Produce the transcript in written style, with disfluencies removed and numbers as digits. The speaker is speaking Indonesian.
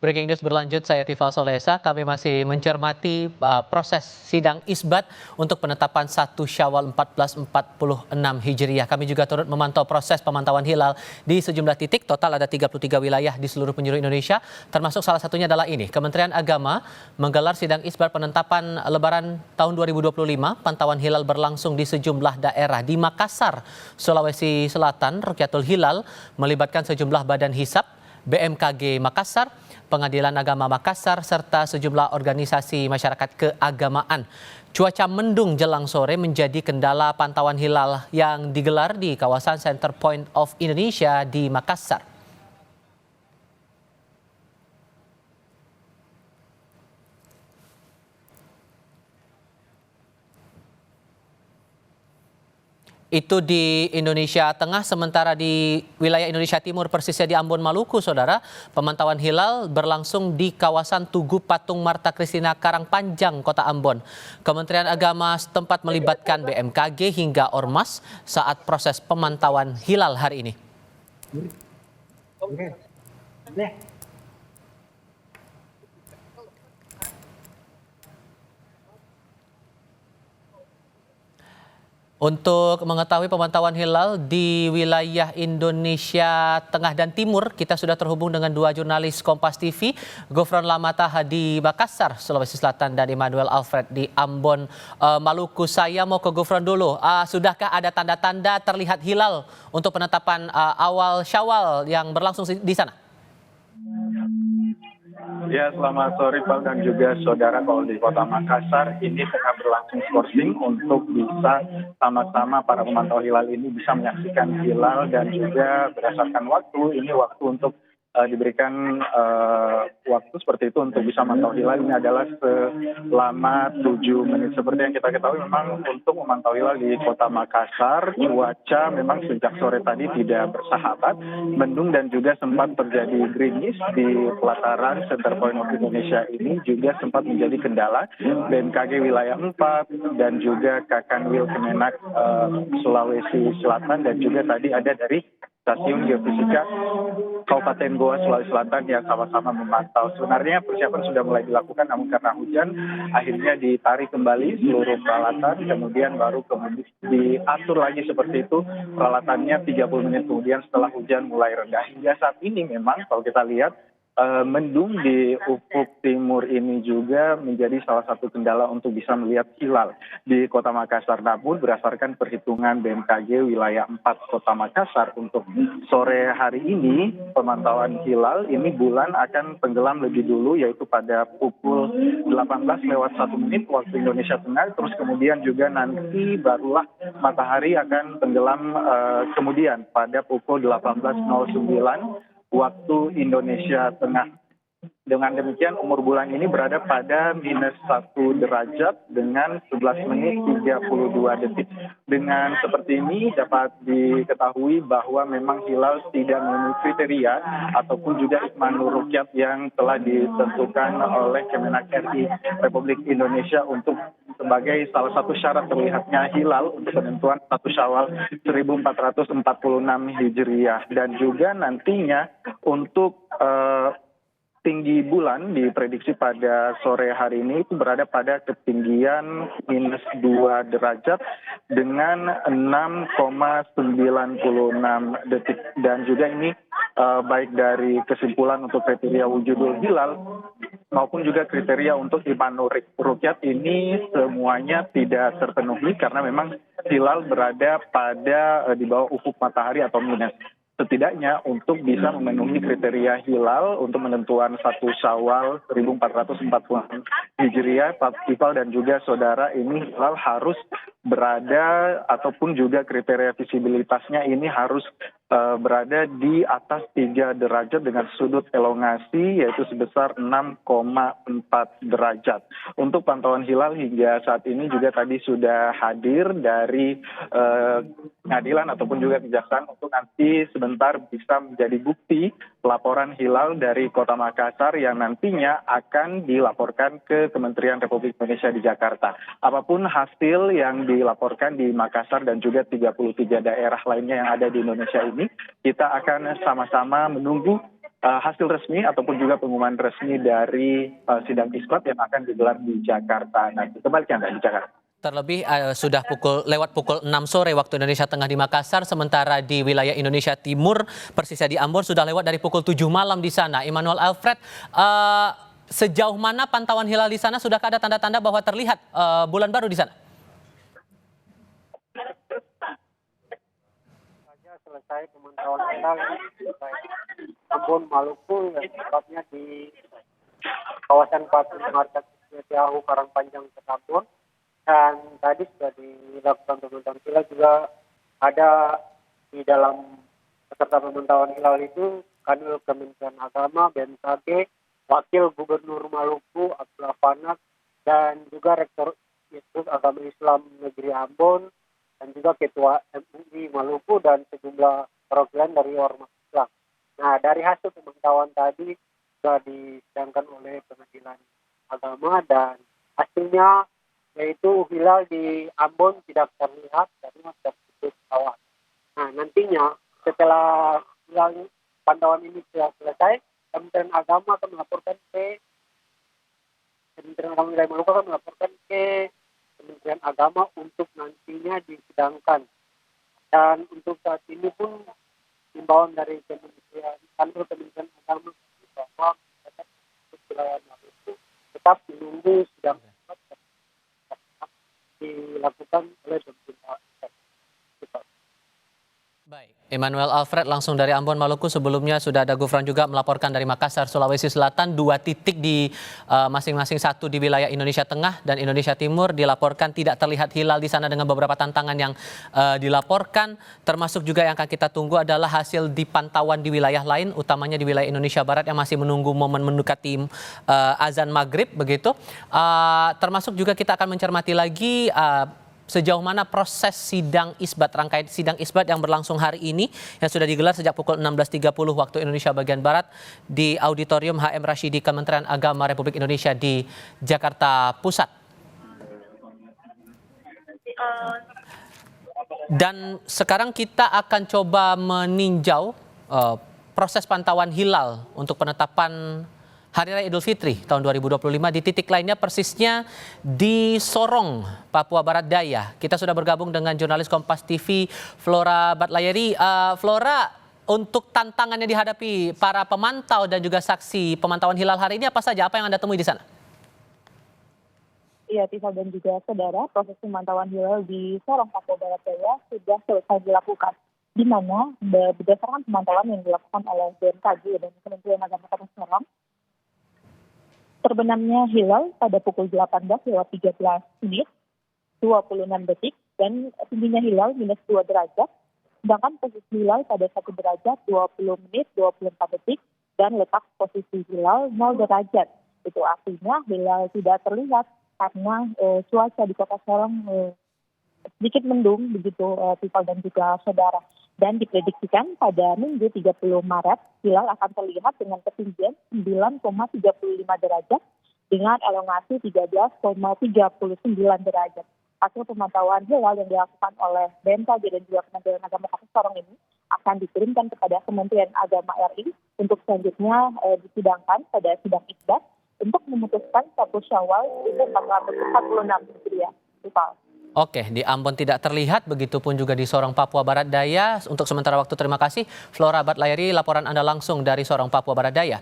Breaking news berlanjut, saya Tifal Solesa. Kami masih mencermati proses sidang isbat untuk penetapan 1 Syawal 1446 Hijriah. Kami juga turut memantau proses pemantauan hilal di sejumlah titik. Total ada 33 wilayah di seluruh penjuru Indonesia, termasuk salah satunya adalah ini. Kementerian Agama menggelar sidang isbat penetapan Lebaran tahun 2025. Pantauan hilal berlangsung di sejumlah daerah. Di Makassar, Sulawesi Selatan, Rukyatul Hilal melibatkan sejumlah badan hisab, BMKG Makassar, Pengadilan Agama Makassar, serta sejumlah organisasi masyarakat keagamaan. Cuaca mendung jelang sore menjadi kendala pantauan hilal yang digelar di kawasan Center Point of Indonesia di Makassar. Itu di Indonesia Tengah, sementara di wilayah Indonesia Timur persisnya di Ambon, Maluku, saudara. Pemantauan hilal berlangsung di kawasan Tugu Patung Marta Christina Karangpanjang, Kota Ambon. Kementerian Agama setempat melibatkan BMKG hingga Ormas saat proses pemantauan hilal hari ini. Untuk mengetahui pemantauan hilal di wilayah Indonesia Tengah dan Timur, kita sudah terhubung dengan dua jurnalis Kompas TV, Gofron Lamataha di Makassar, Sulawesi Selatan, dan Immanuel Alfred di Ambon, Maluku. Saya mau ke Gofron dulu. Sudahkah ada tanda-tanda terlihat hilal untuk penetapan awal Syawal yang berlangsung di sana? Ya, selamat sore Pak dan juga saudara. Kalau di Kota Makassar ini tengah berlangsung skorsing untuk bisa sama-sama para pemantau hilal ini bisa menyaksikan hilal, dan juga berdasarkan waktu ini waktu untuk diberikan waktu seperti itu untuk bisa memantau hilal ini adalah selama 7 menit. Seperti yang kita ketahui, memang untuk memantau hilal di Kota Makassar cuaca memang sejak sore tadi tidak bersahabat, mendung dan juga sempat terjadi gerimis di pelataran Center Point of Indonesia ini juga sempat menjadi kendala. BMKG wilayah 4 dan juga Kakanwil Kemenak Sulawesi Selatan, dan juga tadi ada dari Stasiun Geofisika Kabupaten Goa, Sulawesi Selatan yang sama-sama memantau. Sebenarnya persiapan sudah mulai dilakukan, namun karena hujan akhirnya ditarik kembali seluruh peralatan, kemudian baru diatur lagi seperti itu peralatannya 30 menit kemudian setelah hujan mulai reda. Hingga saat ini memang kalau kita lihat mendung di ufuk timur ini juga menjadi salah satu kendala untuk bisa melihat hilal di Kota Makassar. Namun berdasarkan perhitungan BMKG wilayah 4 Kota Makassar, untuk sore hari ini pemantauan hilal ini bulan akan tenggelam lebih dulu, yaitu pada pukul 18:01 waktu Indonesia Tengah. Terus kemudian juga nanti barulah matahari akan tenggelam kemudian pada pukul 18:09 waktu Indonesia Tengah. Dengan demikian umur bulan ini berada pada -1 derajat dengan 11 menit 32 detik. Dengan seperti ini dapat diketahui bahwa memang hilal tidak memenuhi kriteria ataupun juga Ikmanul Ruqyat yang telah ditentukan oleh Kemenak RI Republik Indonesia untuk sebagai salah satu syarat terlihatnya hilal untuk penentuan 1 Syawal 1446 Hijriah. Dan juga nantinya untuk tinggi bulan diprediksi pada sore hari ini itu berada pada ketinggian -2 derajat dengan 6,96 detik. Dan juga ini baik dari kesimpulan untuk kriteria wujudul hilal maupun juga kriteria untuk Ikmanul Ruqyat ini semuanya tidak terpenuhi karena memang hilal berada pada di bawah ufuk matahari atau minus. Setidaknya untuk bisa memenuhi kriteria hilal untuk menentuan 1 Syawal 1446 Hijriah, Pak Iqbal dan juga saudara, ini hilal harus berada ataupun juga kriteria visibilitasnya ini harus berada di atas 3 derajat dengan sudut elongasi yaitu sebesar 6,4 derajat. Untuk pantauan hilal hingga saat ini juga tadi sudah hadir dari pengadilan ataupun juga kejaksaan untuk nanti sebentar bisa menjadi bukti laporan hilal dari Kota Makassar yang nantinya akan dilaporkan ke Kementerian Republik Indonesia di Jakarta. Apapun hasil yang dilaporkan di Makassar dan juga 33 daerah lainnya yang ada di Indonesia ini, kita akan sama-sama menunggu hasil resmi ataupun juga pengumuman resmi dari sidang isbat yang akan digelar di Jakarta nanti. Kembali ke Anda di Jakarta. Terlebih sudah lewat pukul 6 sore waktu Indonesia Tengah di Makassar, sementara di wilayah Indonesia Timur, persisnya di Ambon, sudah lewat dari pukul 7 malam di sana. Immanuel Alfred, sejauh mana pantauan hilal di sana? Sudahkah ada tanda-tanda bahwa terlihat bulan baru di sana? Selesai pemantauan hilal di Ambon, Maluku, yang tepatnya di kawasan Patung Markas Tiahu Karangpanjang, Ambon. Dan tadi sudah dilakukan pemantauan hilal juga ada di dalam peserta pemantauan hilal itu Kanwil Kementerian Agama, BMKG, Wakil Gubernur Maluku Abdullah Fanak, dan juga Rektor Institut Agama Islam Negeri Ambon, dan juga Ketua MUI Maluku dan sejumlah perwakilan dari Ormas Islam. Nah, dari hasil pemantauan tadi sudah disidangkan oleh Pengadilan Agama dan hasilnya yaitu hilal di Ambon tidak terlihat karena tertutup awan. Nah, nantinya setelah hilal pantauan ini sudah selesai, Kementerian Agama akan melaporkan ke Kementerian Agama Wilayah Maluku akan melaporkan ke Kementerian Agama untuk nantinya disidangkan. Dan untuk saat ini pun himbauan dari Kementerian Agama bahwa tetap wilayah Maluku tetap menunggu sidang dilakukan oleh pemerintah. Baik, Immanuel Alfred langsung dari Ambon, Maluku. Sebelumnya sudah ada Gufran juga melaporkan dari Makassar, Sulawesi Selatan. 2 titik di masing-masing, satu di wilayah Indonesia Tengah dan Indonesia Timur dilaporkan tidak terlihat hilal di sana dengan beberapa tantangan yang dilaporkan. Termasuk juga yang akan kita tunggu adalah hasil di pantauan di wilayah lain, utamanya di wilayah Indonesia Barat yang masih menunggu momen mendekati azan maghrib begitu. Termasuk juga kita akan mencermati lagi sejauh mana proses sidang isbat, rangkaian sidang isbat yang berlangsung hari ini yang sudah digelar sejak pukul 16.30 waktu Indonesia bagian Barat di Auditorium HM Rashidi Kementerian Agama Republik Indonesia di Jakarta Pusat. Dan sekarang kita akan coba meninjau proses pantauan hilal untuk penetapan Hari Raya Idul Fitri tahun 2025 di titik lainnya, persisnya di Sorong, Papua Barat Daya. Kita sudah bergabung dengan jurnalis Kompas TV Flora Batlayeri. Flora, untuk tantangan yang dihadapi para pemantau dan juga saksi pemantauan hilal hari ini apa saja? Apa yang Anda temui di sana? Iya, Tifa dan juga saudara, proses pemantauan hilal di Sorong, Papua Barat Daya sudah selesai dilakukan, di mana berdasarkan pemantauan yang dilakukan oleh BMKG dan Kementerian Agama Kota Sorong, terbenamnya hilal pada pukul 18 lewat 13 menit 26 detik dan tingginya hilal minus 2 derajat, sedangkan posisi hilal pada 1 derajat 20 menit 24 detik dan letak posisi hilal 0 derajat. Itu artinya hilal tidak terlihat karena cuaca di Kota Sorong sedikit mendung begitu, Tifal dan juga saudara. Dan diprediksikan pada Minggu 30 Maret, hilal akan terlihat dengan ketinggian 9,35 derajat dengan elongasi 13,39 derajat. Hasil pemantauan hilal yang dilakukan oleh BMKG dan juga Kementerian Agama Kota Sorong ini akan dikirimkan kepada Kementerian Agama RI untuk selanjutnya disidangkan pada sidang isbat untuk memutuskan 1 Syawal itu 1446 Hijriah. Oke, di Ambon tidak terlihat, begitupun juga di Sorong, Papua Barat Daya. Untuk sementara waktu terima kasih Flora Batlayeri, laporan Anda langsung dari Sorong, Papua Barat Daya.